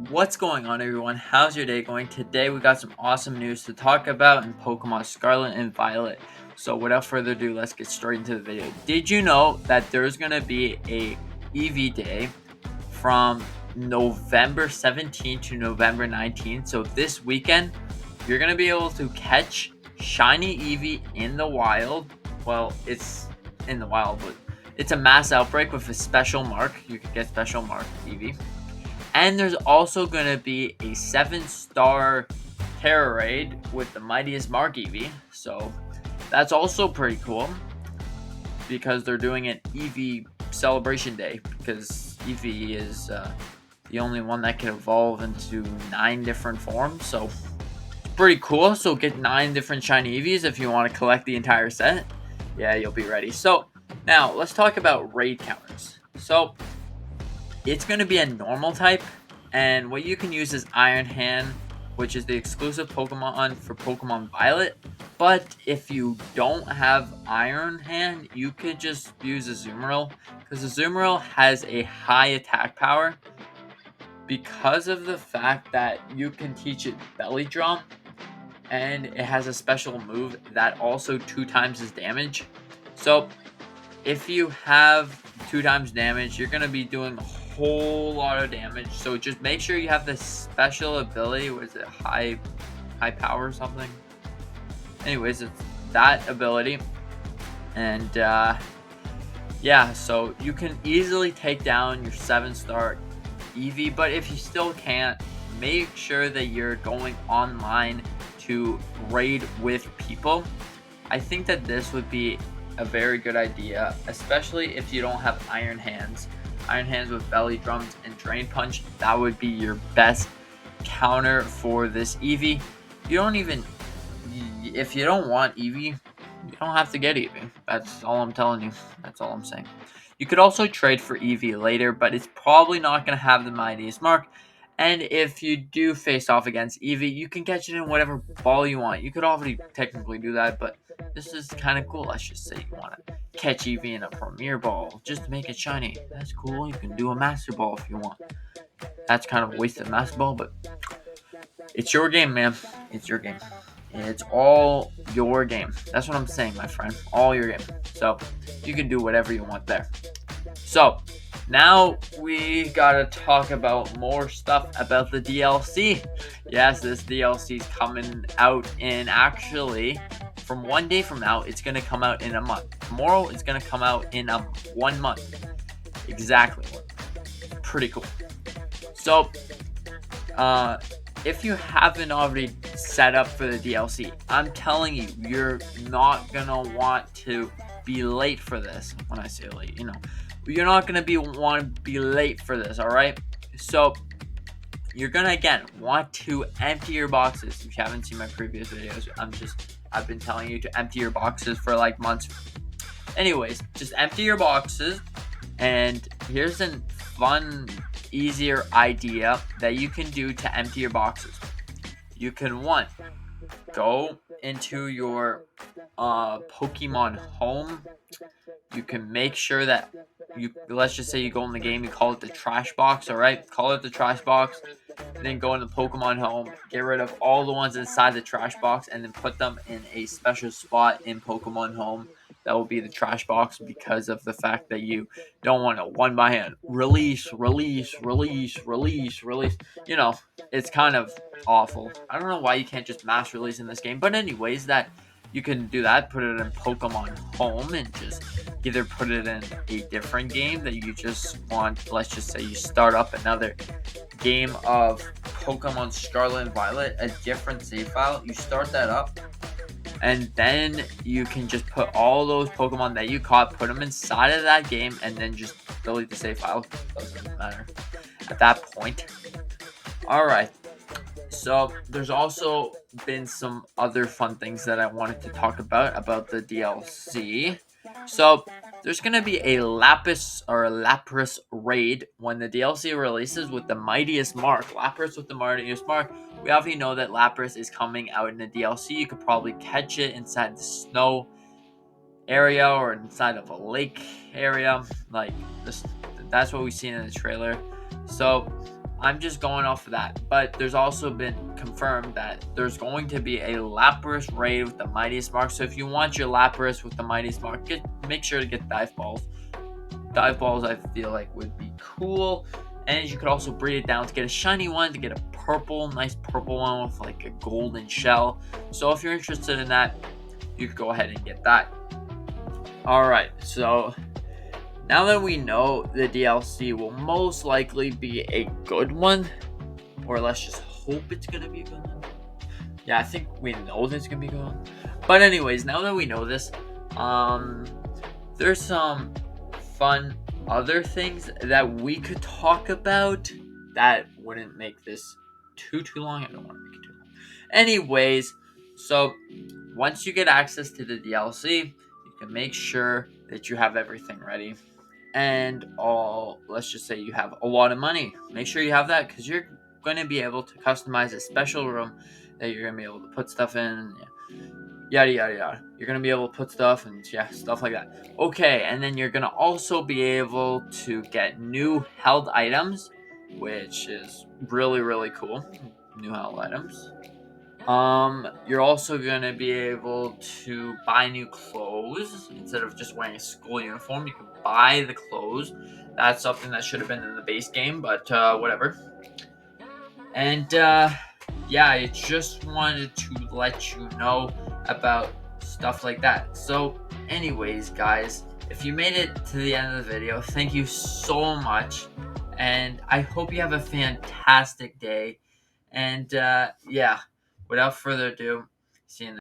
What's going on, everyone? How's your day going? Today we got some awesome news to talk about in Pokemon Scarlet and Violet. So without further ado, let's get straight into the video. Did you know that there's going to be a Eevee Day from November 17th to November 19th? So this weekend, you're going to be able to catch shiny Eevee in the wild. Well, it's in the wild, but it's a mass outbreak with a special mark. You can get special mark Eevee. And there's also going to be a 7-star Terror Raid with the mightiest Mark Eevee. So that's also pretty cool because they're doing an Eevee celebration day because Eevee is the only one that can evolve into 9 different forms. So it's pretty cool. So get 9 different shiny Eevees if you want to collect the entire set. Yeah, you'll be ready. So now let's talk about raid counters. So it's going to be a normal type, and what you can use is Iron Hand, which is the exclusive Pokemon for Pokemon Violet. But if you don't have Iron Hand, you could just use Azumarill, because Azumarill has a high attack power because of the fact that you can teach it Belly Drum, and it has a special move that also 2 times its damage. So if you have 2 times damage, you're going to be doing a whole lot of damage. So just make sure you have this special ability. Was it high power or something? Anyways, it's that ability. And yeah, so you can easily take down your 7-star Eevee. But if you still can't, make sure that you're going online to raid with people. I think that this would be a very good idea, especially if you don't have Iron Hands. Iron Hands with Belly Drums and Drain Punch, that would be your best counter for this Eevee. If you don't want Eevee, you don't have to get Eevee. That's all I'm telling you. That's all I'm saying. You could also trade for Eevee later, but it's probably not going to have the mightiest mark. And if you do face off against Eevee, you can catch it in whatever ball you want. You could already technically do that, but this is kind of cool. Let's just say you want to catch Eevee in a Premier Ball just to make it shiny. That's cool. You can do a Master Ball if you want. That's kind of a wasted Master Ball, but it's your game, man. It's your game. It's all your game. That's what I'm saying, my friend. All your game. So you can do whatever you want there. So now we gotta talk about more stuff about the DLC. Yes, this DLC is coming out in actually from 1 day from now. It's gonna come out in a month. Tomorrow it's gonna come out in 1 month. Exactly. Pretty cool. So, if you haven't already set up for the DLC, I'm telling you, you're not gonna want to be late for this. When I say late, you're not gonna want to be late for this. All right. So you're gonna again want to empty your boxes. If you haven't seen my previous videos, I've been telling you to empty your boxes for like months. Anyways, just empty your boxes, and here's a fun, easier idea that you can do to empty your boxes. You can go into your Pokemon home. You can make sure that let's just say you go in the game, you call it the trash box. All right, call it the trash box. Then go into Pokemon home, get rid of all the ones inside the trash box, and then put them in a special spot in Pokemon home. That will be the trash box, because of the fact that you don't want to one by hand release. It's kind of awful. I don't know why you can't just mass release in this game, but anyways, that you can do that. Put it in Pokemon home and just either put it in a different game that you just want. Let's just say you start up another game of Pokemon Scarlet and Violet, a different save file. You start that up, and then you can just put all those Pokemon that you caught, put them inside of that game, and then just delete the save file. Doesn't matter at that point. Alright, so there's also been some other fun things that I wanted to talk about the DLC. So there's going to be a Lapras raid when the DLC releases with the mightiest mark. Lapras with the mightiest mark. We already know that Lapras is coming out in the DLC. You could probably catch it inside the snow area or inside of a lake area. Like this, that's what we've seen in the trailer. So I'm just going off of that. But there's also been confirmed that there's going to be a Lapras raid with the Mightiest Mark. So if you want your Lapras with the Mightiest Mark, make sure to get Dive Balls. Dive Balls, I feel like, would be cool. And you could also breed it down to get a shiny one, to get a nice purple one with like a golden shell. So if you're interested in that, you could go ahead and get that. Alright, so now that we know the DLC will most likely be a good one, or let's just hope it's gonna be a good one. Yeah, I think we know this is gonna be a good one. But anyways, now that we know this, there's some fun other things that we could talk about that wouldn't make this too long. I don't want to make it too long. Anyways, so once you get access to the DLC, you can make sure that you have everything ready. And let's just say you have a lot of money. Make sure you have that, because you're going to be able to customize a special room that you're going to be able to put stuff in. Yada yada yada. You're gonna be able to put stuff and stuff like that. Okay, and then you're gonna also be able to get new held items, which is really cool. New held items. You're also gonna be able to buy new clothes instead of just wearing a school uniform. You can buy the clothes. That's something that should have been in the base game, but whatever. And yeah, I just wanted to let you know about stuff like that. So, anyways, guys, if you made it to the end of the video, thank you so much. And I hope you have a fantastic day. And yeah, without further ado, see you in the